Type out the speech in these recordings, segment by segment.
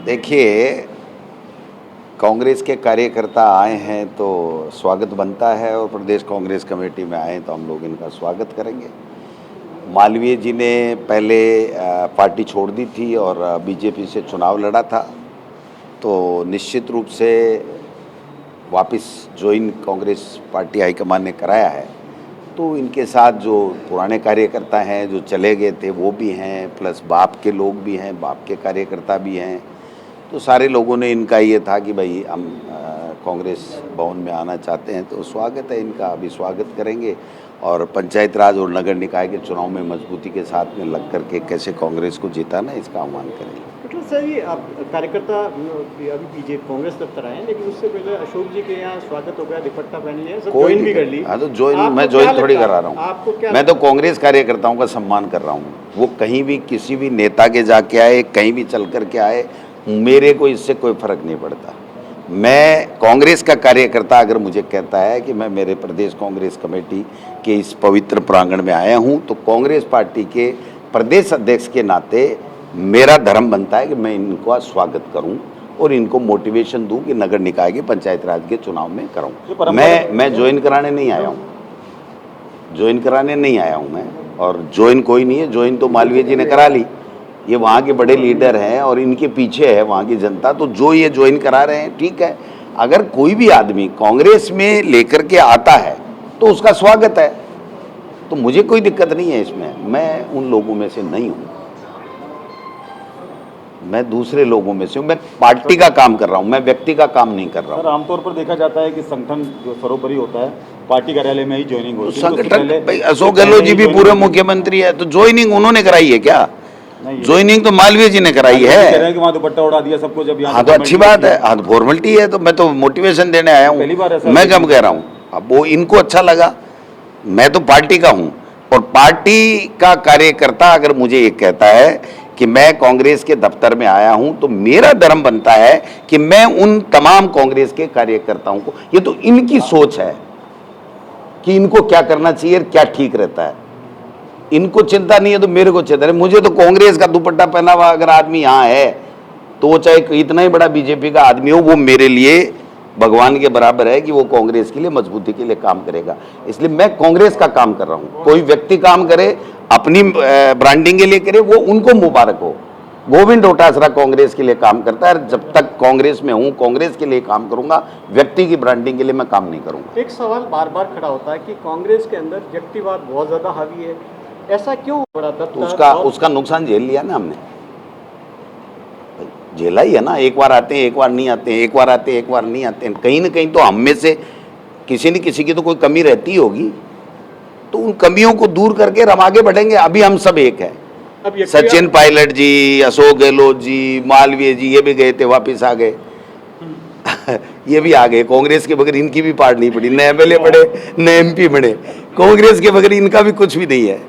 देखिए, कांग्रेस के कार्यकर्ता आए हैं तो स्वागत बनता है और प्रदेश कांग्रेस कमेटी में आए तो हम लोग इनका स्वागत करेंगे। मालवीय जी ने पहले पार्टी छोड़ दी थी और बीजेपी से चुनाव लड़ा था, तो निश्चित रूप से वापस ज्वाइन कांग्रेस पार्टी हाईकमान ने कराया है। तो इनके साथ जो पुराने कार्यकर्ता हैं, जो चले गए थे वो भी हैं, प्लस बाप के लोग भी हैं, बाप के कार्यकर्ता भी हैं। तो सारे लोगों ने इनका ये था कि भाई हम कांग्रेस भवन में आना चाहते हैं, तो स्वागत है इनका, अभी स्वागत करेंगे और पंचायत राज और नगर निकाय के चुनाव में मजबूती के साथ में लग करके कैसे कांग्रेस को जिताना, इसका आह्वान करेंगे। मतलब सर, ये आप कार्यकर्ता अभी बीजेपी कांग्रेस दफ्तर आए हैं, लेकिन उससे पहले अशोक जी के यहाँ स्वागत हो गया, दुपट्टा पहन लिया, सब ज्वाइन भी कर ली। हाँ, तो मैं ज्वाइन थोड़ी करा रहा हूँ, मैं तो कांग्रेस कार्यकर्ताओं का सम्मान कर रहा हूँ। वो कहीं भी किसी भी नेता के जाके आए, कहीं भी चल करके आए, मेरे को इससे कोई फर्क नहीं पड़ता। मैं कांग्रेस का कार्यकर्ता अगर मुझे कहता है कि मैं मेरे प्रदेश कांग्रेस कमेटी के इस पवित्र प्रांगण में आया हूं, तो कांग्रेस पार्टी के प्रदेश अध्यक्ष के नाते मेरा धर्म बनता है कि मैं इनका स्वागत करूं और इनको मोटिवेशन दूं कि नगर निकाय के पंचायत राज के चुनाव में करूं। मैं ज्वाइन कराने नहीं आया हूं, ज्वाइन कराने नहीं आया हूं मैं, और ज्वाइन कोई नहीं है, ज्वाइन तो मालवीय जी ने करा ली। ये वहाँ के बड़े लीडर हैं और इनके पीछे है वहाँ की जनता, तो जो ये ज्वाइन करा रहे हैं ठीक है। अगर कोई भी आदमी कांग्रेस में लेकर के आता है तो उसका स्वागत है, तो मुझे कोई दिक्कत नहीं है इसमें। मैं उन लोगों में से नहीं हूँ, मैं दूसरे लोगों में से हूँ। मैं पार्टी का काम कर रहा हूँ, मैं व्यक्ति का काम नहीं कर रहा हूँ। सर, आमतौर पर देखा जाता है कि संगठन जो सरोपरी होता है पार्टी कार्यालय में ही ज्वाइनिंग होती है। संगठन, अशोक गहलोत जी भी पूरे मुख्यमंत्री है, तो ज्वाइनिंग उन्होंने कराई है क्या? ज्वाइनिंग तो मालवीय जी ने कराई है। कह रहे हैं कि वहाँ दुपट्टा उड़ा दिया सबको जब यहाँ। हाँ, तो अच्छी बात है, हाँ, फॉर्मेलिटी है, तो मैं तो मोटिवेशन देने आया हूँ। पहली बार ऐसा मैं कब कह रहा हूँ, अब वो इनको अच्छा लगा, मैं तो पार्टी का हूँ। और पार्टी का कार्यकर्ता अगर मुझे ये कहता है कि मैं कांग्रेस के दफ्तर में आया हूँ, तो मेरा धर्म बनता है कि मैं उन तमाम कांग्रेस के कार्यकर्ताओं को, ये तो इनकी सोच है कि इनको क्या करना चाहिए, क्या ठीक रहता है, इनको चिंता नहीं है, तो मेरे को चिंता है। मुझे तो कांग्रेस का दुपट्टा पहना हुआ अगर आदमी यहाँ है, तो वो चाहे इतना ही बड़ा बीजेपी का आदमी हो, वो मेरे लिए भगवान के बराबर है कि वो कांग्रेस के लिए मजबूती के लिए काम करेगा। इसलिए मैं कांग्रेस का काम कर रहा हूँ। कोई व्यक्ति काम करे, अपनी ब्रांडिंग के लिए करे, वो उनको मुबारक हो। गोविंद डोटासरा कांग्रेस के लिए काम करता है, जब तक कांग्रेस में हूँ कांग्रेस के लिए काम करूंगा, व्यक्ति की ब्रांडिंग के लिए मैं काम नहीं करूंगा। एक सवाल बार बार खड़ा होता है कि कांग्रेस के अंदर व्यक्तिवाद बहुत ज्यादा हावी है, ऐसा क्यों? बड़ा तो उसका नुकसान झेल लिया ना हमने, झेला ही है ना। एक बार आते हैं, एक बार नहीं आते हैं, एक बार आते हैं, एक बार नहीं आते हैं। कहीं ना कहीं तो हम में से किसी न किसी की तो कोई कमी रहती होगी, तो उन कमियों को दूर करके हम आगे बढ़ेंगे। अभी हम सब एक है। सचिन पायलट जी, अशोक गहलोत जी, मालवीय जी, ये भी गए थे, वापिस आ गए। ये भी आ गए। कांग्रेस के बगैर इनकी भी पार्ट नहीं पड़ी, नए एमएलए बने, नए एमपी बने। कांग्रेस के बगैर इनका भी कुछ भी नहीं है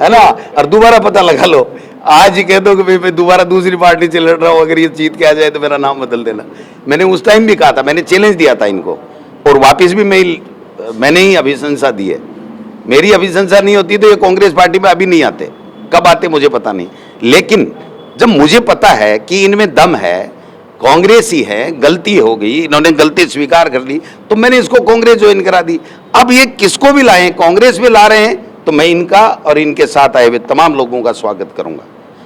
ना। और दोबारा पता लगा लो, आज ही कह दो कि भाई दोबारा दूसरी पार्टी से लड़ रहा हूँ, अगर ये जीत के आ जाए तो मेरा नाम बदल देना। मैंने उस टाइम भी कहा था, मैंने चैलेंज दिया था इनको, और वापस भी मैंने ही अभिशंसा दी है। मेरी अभिशंसा नहीं होती तो ये कांग्रेस पार्टी में अभी नहीं आते, कब आते मुझे पता नहीं। लेकिन जब मुझे पता है कि इनमें दम है, कांग्रेस ही है, गलती हो गई, इन्होंने गलती स्वीकार कर ली, तो मैंने इसको कांग्रेस ज्वाइन करा दी। अब ये किसको भी लाएं, कांग्रेस में ला रहे हैं, तो मैं इनका और इनके साथ आए हुए तमाम लोगों का स्वागत करूंगा।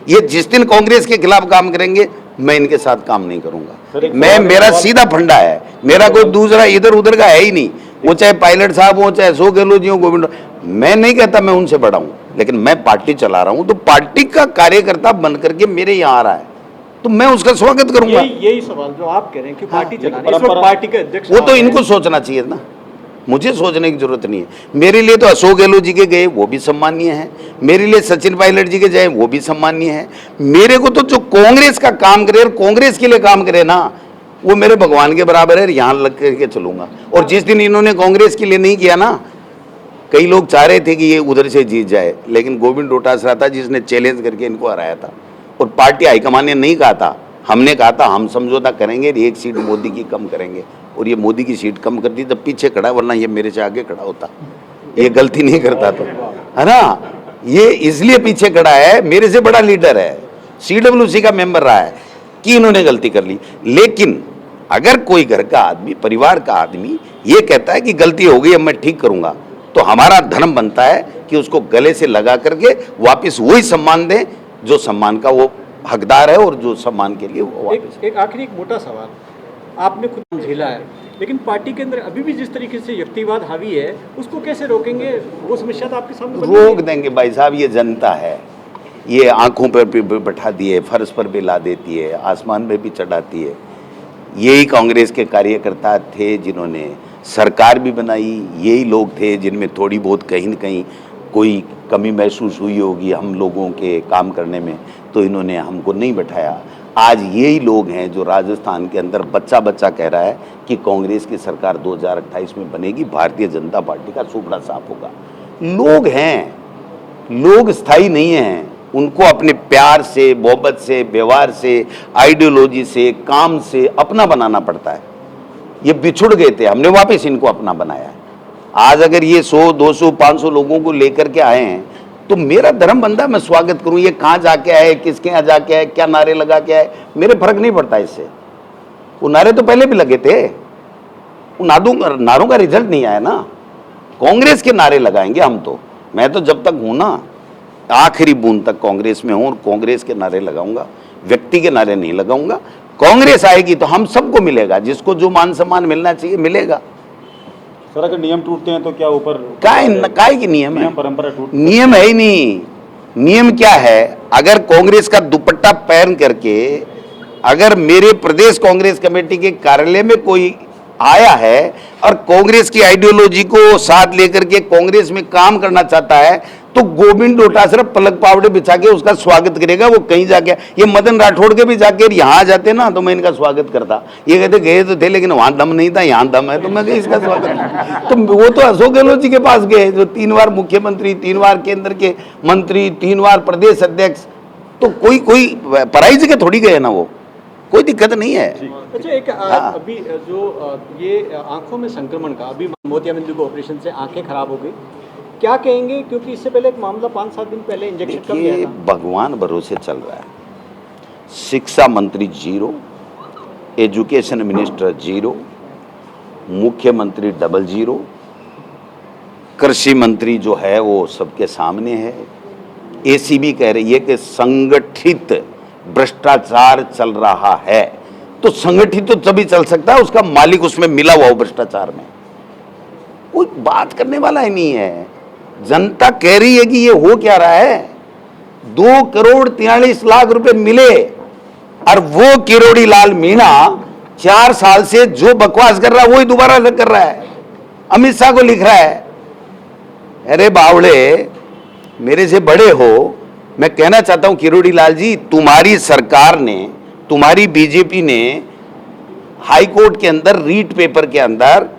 ये जिस दिन कांग्रेस के खिलाफ काम करेंगे, मैं इनके साथ काम नहीं करूंगा। मेरा सीधा फंडा है, मेरा कोई दूसरा इधर उधर का है ही नहीं। वो चाहे पायलट साहब हो, चाहे अशोक गहलोत जी हो, गोविंद, मैं नहीं कहता मैं उनसे बड़ा हूं, लेकिन मैं पार्टी चला रहा हूं, तो पार्टी का कार्यकर्ता बन करके मेरे यहाँ आ रहा है, तो मैं उसका स्वागत करूंगा। यही सवाल जो आप कह रहे हैं कि पार्टी चलानी, इस वक्त पार्टी के अध्यक्ष, वो तो इनको सोचना चाहिए ना, मुझे सोचने की जरूरत नहीं है। मेरे लिए तो अशोक गहलोत जी के गए वो भी सम्मानीय है, मेरे लिए सचिन पायलट जी के जाए वो भी सम्मानीय है। मेरे को तो जो कांग्रेस का काम करे और कांग्रेस के लिए काम करे ना, वो मेरे भगवान के बराबर है, यहाँ लग करके चलूंगा। और जिस दिन इन्होंने कांग्रेस के लिए नहीं किया ना, कई लोग चाह रहे थे कि ये उधर से जीत जाए, लेकिन गोविंद डोटासरा था जिसने चैलेंज करके इनको हराया था। और पार्टी हाईकमान ने नहीं कहा था, हमने कहा था हम समझौता करेंगे, एक सीट मोदी की कम करेंगे, और ये मोदी की सीट कम कर दी तब पीछे खड़ा, वरना ये मेरे से आगे खड़ा होता, ये गलती नहीं करता तो, है ना। ये इसलिए पीछे खड़ा है, मेरे से बड़ा लीडर है, CWC का मेंबर रहा है, कि इन्होंने गलती कर ली। लेकिन अगर कोई घर का आदमी, परिवार का आदमी ये कहता है कि गलती हो गई अब मैं ठीक करूंगा, तो हमारा धर्म बनता है कि उसको गले से लगा करके वापस वही सम्मान दें जो सम्मान का वो हकदार है और जो सम्मान के लिए वो वापस। एक आखिरी एक मोटा सवाल, आपने खुद झेला है, लेकिन पार्टी के अंदर अभी भी जिस तरीके से व्यक्तिवाद हावी है उसको कैसे रोकेंगे? वो समस्या तो आपके सामने बनी रोक देंगे भाई साहब, ये जनता है, ये आंखों पर भी बैठा दिए, फर्श पर भी ला देती है, आसमान में भी चढ़ाती है। यही कांग्रेस के कार्यकर्ता थे जिन्होंने सरकार भी बनाई, यही लोग थे जिनमें थोड़ी बहुत कहीं न कहीं कोई कमी महसूस हुई होगी हम लोगों के काम करने में, तो इन्होंने हमको नहीं बैठाया। आज यही लोग हैं जो राजस्थान के अंदर बच्चा बच्चा कह रहा है कि कांग्रेस की सरकार 2028 में बनेगी, भारतीय जनता पार्टी का सुपड़ा साफ होगा। लोग हैं, लोग स्थायी नहीं हैं, उनको अपने प्यार से, मोहब्बत से, व्यवहार से, आइडियोलॉजी से, काम से अपना बनाना पड़ता है। ये बिछुड़ गए थे, हमने वापस इनको अपना बनाया है। आज अगर ये 100, 200, 500 लोगों को लेकर के आए हैं तो मेरा धर्म बनता है मैं स्वागत करूं। ये कहाँ जाके आए, किसके यहाँ जाके आए, क्या नारे लगा के आए, मेरे फर्क नहीं पड़ता इससे। वो नारे तो पहले भी लगे थे, उन नारों का रिजल्ट नहीं आया ना। कांग्रेस के नारे लगाएंगे हम तो, मैं तो जब तक हूं ना आखिरी बूंद तक कांग्रेस में हूं और कांग्रेस के नारे लगाऊंगा, व्यक्ति के नारे नहीं लगाऊंगा। कांग्रेस आएगी तो हम सबको मिलेगा, जिसको जो मान सम्मान मिलना चाहिए मिलेगा। सर अगर नियम टूटते हैं तो क्या ऊपर काय की नियम है? परंपरा टूट, नियम है ही नहीं। नियम क्या है? अगर कांग्रेस का दुपट्टा पहन करके अगर मेरे प्रदेश कांग्रेस कमेटी के कार्यालय में कोई आया है और कांग्रेस की आइडियोलॉजी को साथ लेकर के कांग्रेस में काम करना चाहता है, तो गोविंद डोटासरा पलक पावड़े बिछा के उसका स्वागत करेगा। वो कहीं जाके, ये मदन राठौड़ के भी जाके यहाँ आ जाते ना तो मैं इनका स्वागत करता। ये कहते गए तो थे लेकिन वहां दम नहीं था, यहाँ दम है, तो मैं कहीं इसका स्वागत। तो वो तो अशोक गहलोत जी के पास गए जो 3 बार मुख्यमंत्री, 3 बार केंद्र के मंत्री, 3 बार प्रदेश अध्यक्ष, तो कोई पराई जगह थोड़ी गए ना, वो कोई दिक्कत नहीं है। अच्छा, एक अभी जो ये आंखों में संक्रमण का, अभी मोतियाबिंद को ऑपरेशन से आंखें खराब हो गई, क्या कहेंगे? क्योंकि इससे पहले एक मामला 5-7 दिन पहले इंजेक्शन का भी आया था। भगवान भरोसे चल रहा है। शिक्षा मंत्री 0, एजुकेशन मिनिस्टर 0, मुख्यमंत्री 00, कृषि मंत्री जो है वो सबके सामने है। एसीबी कह रही है कि संगठित भ्रष्टाचार चल रहा है। तो संगठित तो तभी चल सकता है उसका मालिक उसमें मिला हुआ हो भ्रष्टाचार में। कोई बात करने वाला ही नहीं है। जनता कह रही है कि ये हो क्या रहा है। 2,43,00,000 रुपए मिले और वो किरोड़ी लाल मीणा 4 साल से जो बकवास कर रहा है वही दोबारा कर रहा है। अमित शाह को लिख रहा है, अरे बावड़े मेरे से बड़े हो, मैं कहना चाहता हूं किरोड़ी लाल जी, तुम्हारी सरकार ने, तुम्हारी बीजेपी ने हाई कोर्ट के अंदर रीट पेपर के अंदर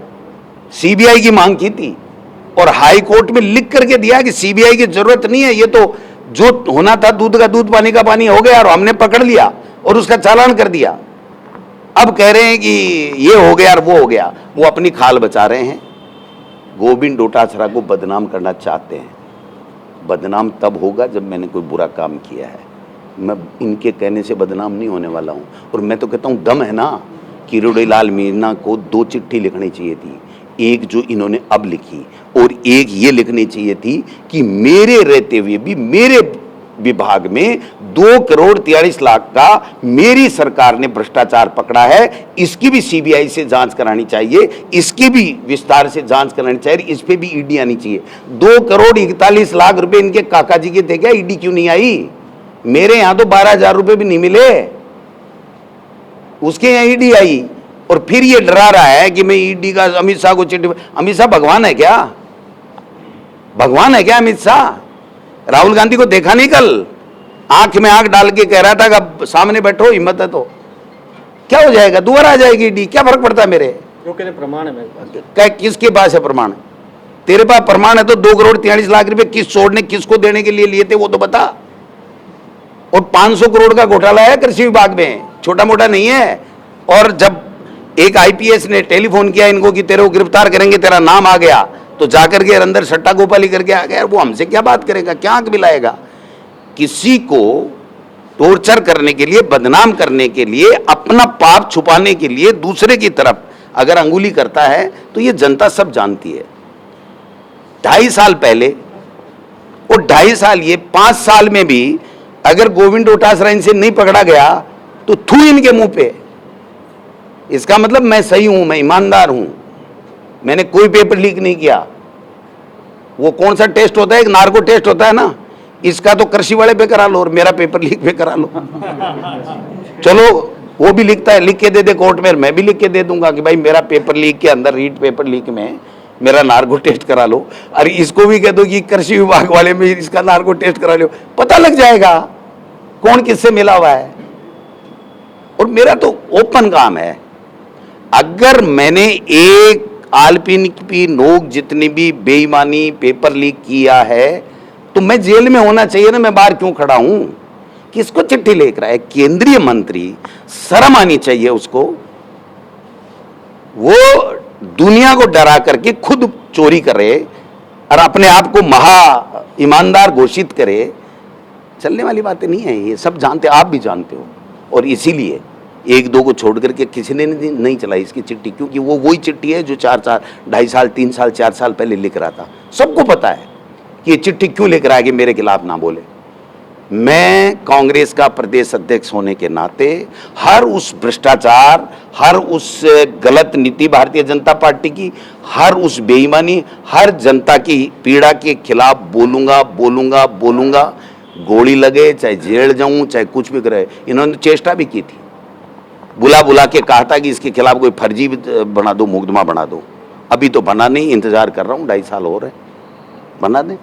सीबीआई की मांग की थी और हाई कोर्ट में लिख करके दिया कि सीबीआई की जरूरत नहीं है, ये तो जो होना था दूध का दूध पानी का पानी हो गया और हमने पकड़ लिया और उसका चालान कर दिया। अब कह रहे हैं कि ये हो गया और वो हो गया। वो अपनी खाल बचा रहे हैं। गोविंद डोटासरा को बदनाम करना चाहते हैं। बदनाम तब होगा जब मैंने कोई बुरा काम किया है। मैं इनके कहने से बदनाम नहीं होने वाला हूं। और मैं तो कहता हूं दम है ना। किरोड़ी लाल मीणा को 2 चिट्ठी लिखनी चाहिए थी, एक जो इन्होंने अब लिखी और एक ये लिखनी चाहिए थी कि मेरे रहते हुए भी मेरे विभाग में 2,43,00,000 का मेरी सरकार ने भ्रष्टाचार पकड़ा है, इसकी भी सीबीआई से जांच करानी चाहिए, इसकी भी विस्तार से जांच करानी चाहिए, इस पे भी ईडी आनी चाहिए। 2,41,00,000 रुपए इनके काका जी के थे क्या? ईडी क्यों नहीं आई? मेरे यहां तो 12,000 रुपए भी नहीं मिले, उसके यहां ईडी आई। और फिर ये डरा रहा है कि मैं ईडी का अमित शाह को चिट्ठी। अमित शाह भगवान है क्या? भगवान है क्या अमित शाह? राहुल गांधी को देखा नहीं कल? आंख में आंख डाल के कह रहा था कि सामने बैठो, हिम्मत है तो क्या हो जाएगा, दोबारा आ जाएगी ईडी, क्या फर्क पड़ता है मेरे? जो कहते प्रमाण है मेरे पास। किसके पास है प्रमाण? तेरे पास प्रमाण है तो 2,43,00,000 रुपए किस चोर ने किसको देने के लिए लिए थे वो तो बता। और 500 करोड़ का घोटाला है कृषि विभाग में, छोटा मोटा नहीं है। और जब एक आईपीएस ने टेलीफोन किया इनको कि तेरे को गिरफ्तार करेंगे, तेरा नाम आ गया, तो जाकर के अंदर सट्टा गोपाली करके आ गया। वो हमसे क्या बात करेगा, क्या आंख मिलाएगा? किसी को टॉर्चर करने के लिए, बदनाम करने के लिए, अपना पाप छुपाने के लिए दूसरे की तरफ अगर अंगुली करता है तो ये जनता सब जानती है। 2.5 साल पहले और 2.5 साल, ये 5 साल में भी अगर गोविंद डोटासरा इनसे नहीं पकड़ा गया तो थू इनके मुंह पे। इसका मतलब मैं सही हूं, मैं ईमानदार हूं, मैंने कोई पेपर लीक नहीं किया। वो कौन सा टेस्ट होता है, एक नार्को टेस्ट होता है ना, इसका तो कृषि वाले पे करा लो और मेरा पेपर लीक पे करा लो। चलो वो भी लिखता है, लिख के दे दे कोर्ट में, मैं भी लिख के दे दूंगा कि भाई मेरा पेपर लीक के अंदर, रीट पेपर लीक में मेरा नार्को टेस्ट करा लो। और इसको भी कह दो कि कृषि विभाग वाले में इसका नार्को टेस्ट करा लो, पता लग जाएगा कौन किससे मिला हुआ है। और मेरा तो ओपन काम है, अगर मैंने एक आलपिन की नोक जितनी भी बेईमानी पेपर लीक किया है तो मैं जेल में होना चाहिए ना, मैं बाहर क्यों खड़ा हूं? किसको चिट्ठी लिख रहा है? केंद्रीय मंत्री, शर्म आनी चाहिए उसको। वो दुनिया को डरा करके खुद चोरी करे और अपने आप को महा ईमानदार घोषित करे, चलने वाली बातें नहीं है। ये सब जानते, आप भी जानते हो। और इसीलिए 1-2 को छोड़ करके किसी ने नहीं चलाई इसकी चिट्ठी, क्योंकि वो वही चिट्ठी है जो 4 साल, 2.5 साल, 3 साल, 4 साल पहले लिख रहा था। सबको पता है कि ये चिट्ठी क्यों लिख रहा है कि मेरे खिलाफ ना बोले। मैं कांग्रेस का प्रदेश अध्यक्ष होने के नाते हर उस भ्रष्टाचार, हर उस गलत नीति भारतीय जनता पार्टी की, हर उस बेईमानी, हर जनता की पीड़ा के खिलाफ बोलूंगा, बोलूंगा, बोलूंगा। गोली लगे, चाहे जेल जाऊं, चाहे कुछ भी करे। इन्होंने चेष्टा भी की थी, बुला बुला के कहा था कि इसके खिलाफ कोई फर्जी बना दो, मुकदमा बना दो। अभी तो बना नहीं, इंतजार कर रहा हूं, 2.5 साल हो रहे, बना दें।